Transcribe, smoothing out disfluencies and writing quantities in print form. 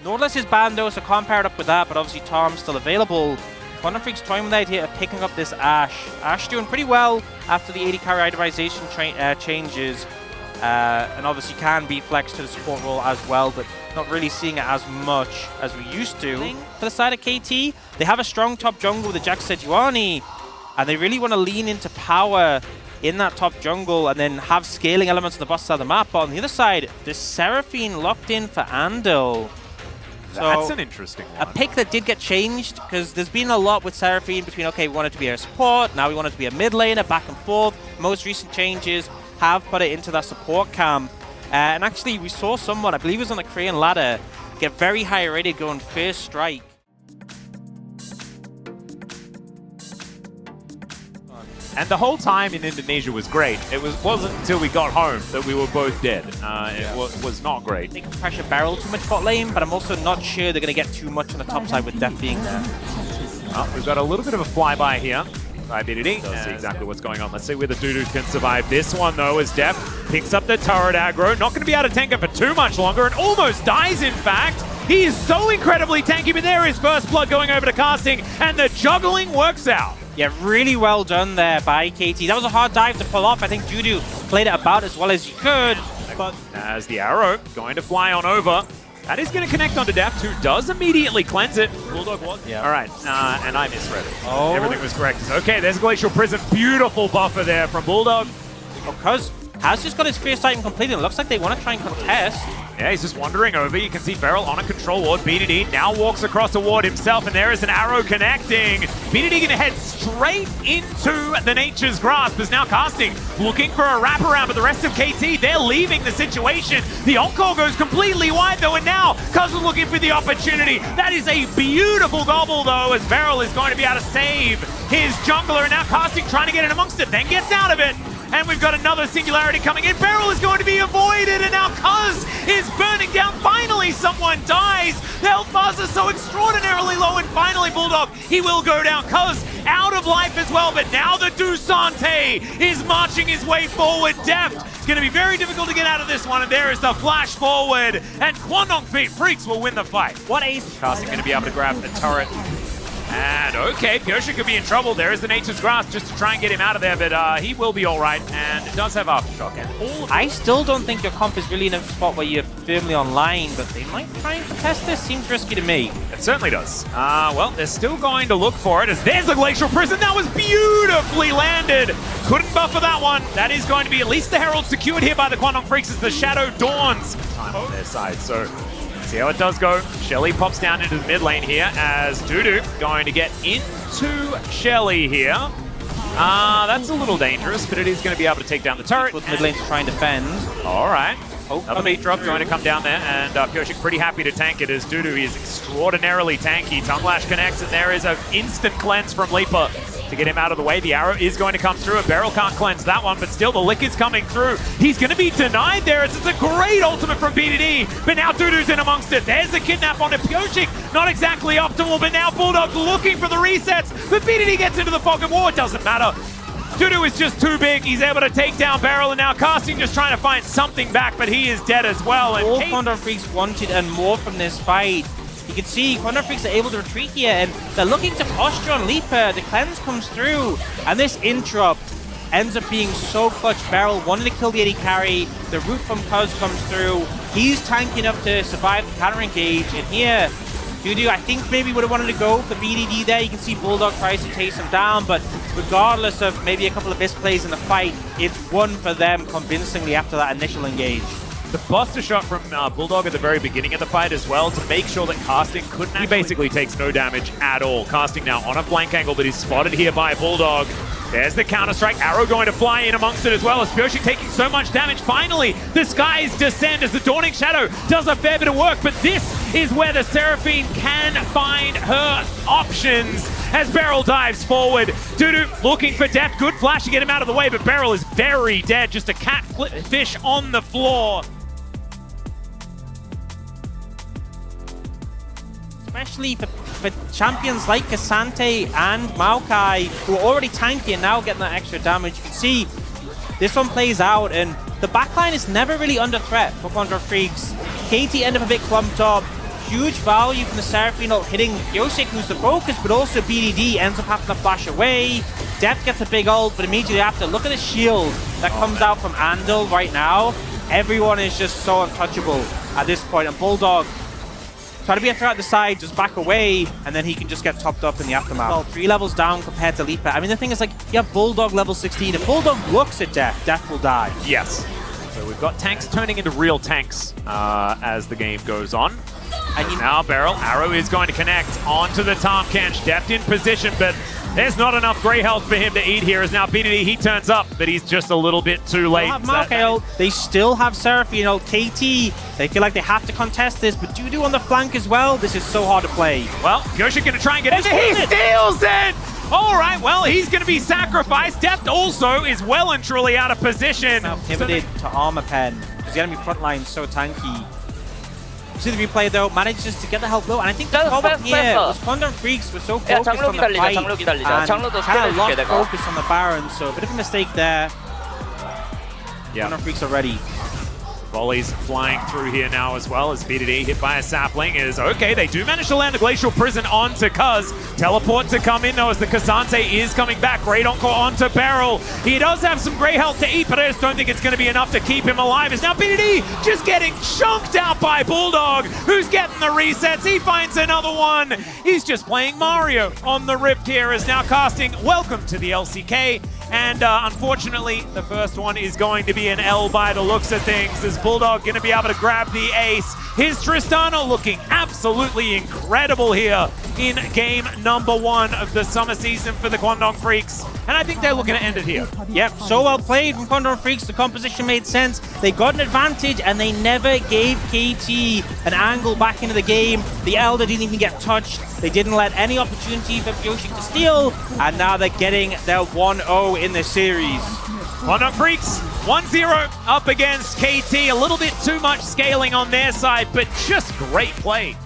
Nautilus is banned though, so can't pair it up with that, but obviously Tom's still available. Kwangdong Freak's toying with the idea of picking up this Ashe. Ashe doing pretty well after the 80 carry itemization changes. And obviously can be flexed to the support role as well, but not really seeing it as much as we used to. For the side of KT, they have a strong top jungle with the Jax Sejuani, and they really want to lean into power in that top jungle and then have scaling elements on the boss side of the map. But on the other side, there's Seraphine locked in for Andal. So that's an interesting one. A pick that did get changed, because there's been a lot with Seraphine between, okay, we want it to be a support, now we want it to be a mid laner, back and forth. Most recent changes have put it into that support camp. And actually, we saw someone, I believe it was on the Korean ladder, get very high rated going first strike. And the whole time in Indonesia was great. It wasn't until we got home that we were both dead. It was not great. They can pressure Beryl too much bot lane, but I'm also not sure they're going to get too much on the top side with Def being there. Well, we've got a little bit of a flyby here by BDD. See exactly what's going on. Let's see whether Dudu can survive this one, though, as Def picks up the turret aggro. Not going to be able to tank it for too much longer, and almost dies, in fact. He is so incredibly tanky, but there is first blood going over to Casting, and the juggling works out. Yeah, really well done there by KT. That was a hard dive to pull off. I think Dudu played it about as well as he could. But as the arrow going to fly on over, that is going to connect onto Deft, who does immediately cleanse it. Bulldog was. Yeah. All right, and I misread it. Oh. Everything was correct. Okay, there's Glacial Prison. Beautiful buffer there from Bulldog. Because has just got his first item completed. It looks like they want to try and contest. Yeah, he's just wandering over. You can see Beryl on a control ward. BDD now walks across a ward himself, and there is an arrow connecting. BDD going to head straight into the Nature's Grasp, as now Casting looking for a wraparound, but the rest of KT, they're leaving the situation. The Encore goes completely wide, though, and now Cousin looking for the opportunity. That is a beautiful gobble, though, as Beryl is going to be able to save his jungler, and now Casting trying to get in amongst it, then gets out of it. And we've got another singularity coming in. Beryl is going to be avoided, and now Cuz is burning down. Finally, someone dies. The health bars are so extraordinarily low, and finally, Bulldog, he will go down. Cuz out of life as well, but now the Dusante is marching his way forward. Deft, it's going to be very difficult to get out of this one, and there is the flash forward, and Kwangdong Freaks will win the fight. What ace? Casting going to be able to grab the turret. And okay, Pyosik could be in trouble. There is the Nature's Grasp just to try and get him out of there, but he will be all right, and does have Aftershock. And I still don't think your comp is really in a spot where you're firmly online, but they might try and contest this. Seems risky to me. It certainly does. Well, they're still going to look for it, as there's a Glacial Prison. That was beautifully landed. Couldn't buffer that one. That is going to be at least the Herald secured here by the Kwangdong Freaks as the Shadow dawns. Time on their side, so see how it does go. Shelly pops down into the mid lane here as Dudu going to get into Shelly here. That's a little dangerous, but it is going to be able to take down the turret. With mid lane to try and defend. All right. Another beat drop going to come down there, and Pyosik pretty happy to tank it as Dudu is extraordinarily tanky. Tongue Lash connects, and there is an instant cleanse from Leaper to get him out of the way. The arrow is going to come through. A Beryl can't cleanse that one, but still the lick is coming through. He's going to be denied there. It's a great ultimate from BDD, but now Dudu's in amongst it. There's the kidnap onto Pyosik. Not exactly optimal, but now Bulldog's looking for the resets, but BDD gets into the fog of war. It doesn't matter. Dudu is just too big. He's able to take down Beryl, and now Casting just trying to find something back, but he is dead as well. And all Kwangdong Freaks wanted and more from this fight. You can see Kwangdong Freaks are able to retreat here, and they're looking to posture on Leaper. The cleanse comes through, and this interrupt ends up being so clutch. Beryl wanted to kill the 80 carry. The root from Cuz comes through. He's tanky enough to survive the counter engage, and here Dudu, I think maybe would have wanted to go for BDD there. You can see Bulldog tries to chase him down, but regardless of maybe a couple of misplays in the fight, it's won for them convincingly after that initial engage. The buster shot from Bulldog at the very beginning of the fight as well to make sure that Casting couldn't actually... He basically takes no damage at all. Casting now on a flank angle, but he's spotted here by Bulldog. There's the counter-strike. Arrow going to fly in amongst it as well as Pyosik taking so much damage. Finally, the skies descend as the Dawning Shadow does a fair bit of work, but this is where the Seraphine can find her options as Beryl dives forward. Dudu looking for death. Good flash to get him out of the way, but Beryl is very dead. Just a catfish on the floor. Especially for champions like Cassante and Maokai, who are already tanky and now getting that extra damage. You can see this one plays out, and the backline is never really under threat for Kwangdong Freaks. KT end up a bit clumped up. huge value from the Seraphine ult hitting Pyosik, who's the focus, but also BDD ends up having to flash away. Deft gets a big ult, but immediately after, look at the shield that comes out from Andal right now. Everyone is just so untouchable at this point, and Bulldog try to be a threat at the side, just back away, and then he can just get topped up in the aftermath. Well, 3 levels down compared to Leaper. I mean, the thing is, like, you have Bulldog level 16. If Bulldog looks at Deft will die. Yes. So we've got tanks turning into real tanks as the game goes on. And now Beryl, Arrow is going to connect onto the Tahm-Kench. Deft in position, but there's not enough grey health for him to eat here as now BDD, he turns up, but he's just a little bit too late. They still have Seraphine ult. KT, they feel like they have to contest this, but Dudu on the flank as well. This is so hard to play. Well, Pyosik gonna try and get in there. He steals it! All right, well, he's gonna be sacrificed. Deft also is well and truly out of position. Now pivoted to Armor Pen, because the enemy front line is so tanky. See the replay though, manages to get the health low, and I think the problem here was Kwangdong Freaks were so focused on the fight and kind of lost focus on the Baron, so a bit of a mistake there. Yeah. Kwangdong Freaks are ready. Volleys flying through here now as well as BDD hit by a sapling is okay. They do manage to land a Glacial Prison onto Kuz. Teleport to come in though as the Kazante is coming back. Great encore onto Beryl. He does have some great health to eat, but I just don't think it's going to be enough to keep him alive. Is now BDD just getting chunked out by Bulldog, who's getting the resets. He finds another one. He's just playing Mario on the Rift here as now Casting. Welcome to the LCK. And unfortunately, the first one is going to be an L by the looks of things, as Bulldog going to be able to grab the ace. His Tristana looking absolutely incredible here in game number 1 of the summer season for the Kwangdong Freaks. And I think they're looking to end it here. Yep, so well played from Kwangdong Freaks. The composition made sense. They got an advantage and they never gave KT an angle back into the game. The Elder didn't even get touched. They didn't let any opportunity for Pyosik to steal. And now they're getting their 1-0 in the series. Kwangdong Freaks 1-0 up against KT. A little bit too much scaling on their side, but just great play